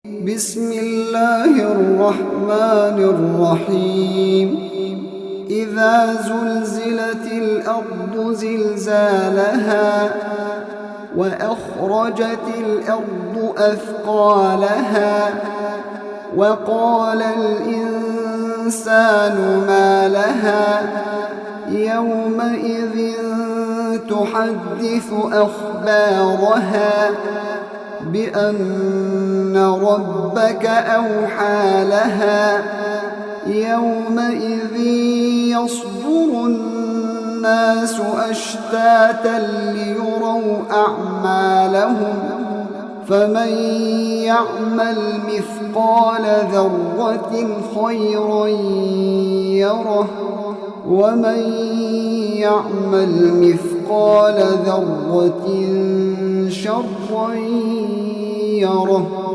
بسم الله الرحمن الرحيم إذا زلزلت الأرض زلزالها وأخرجت الأرض أثقالها وقال الإنسان ما لها يومئذ تحدث أخبارها بأن ربك أوحى لها يومئذ يصدر الناس أشتاتا ليروا أعمالهم فمن يعمل مثقال ذرة خيرا يره ومن يعمل مثقال ذرة شرا يره.